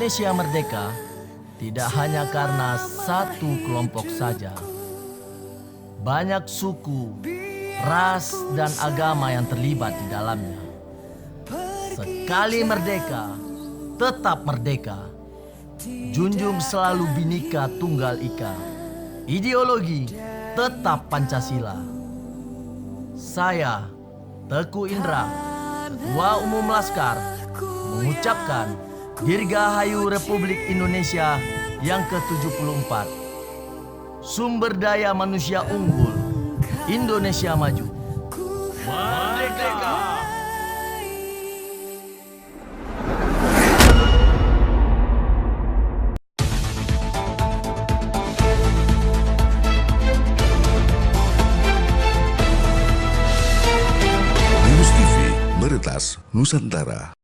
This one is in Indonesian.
Indonesia merdeka tidak hanya karena satu kelompok saja. Banyak suku, ras, dan agama yang terlibat di dalamnya. Sekali merdeka, tetap merdeka. Junjung selalu Bhinneka Tunggal Ika. Ideologi tetap Pancasila. Saya, Teguh Indra, Ketua Umum Laskar, mengucapkan Dirgahayu Republik Indonesia yang ke-74. Sumber daya manusia unggul, Indonesia maju. Merdeka! News TV, Meretas Nusantara.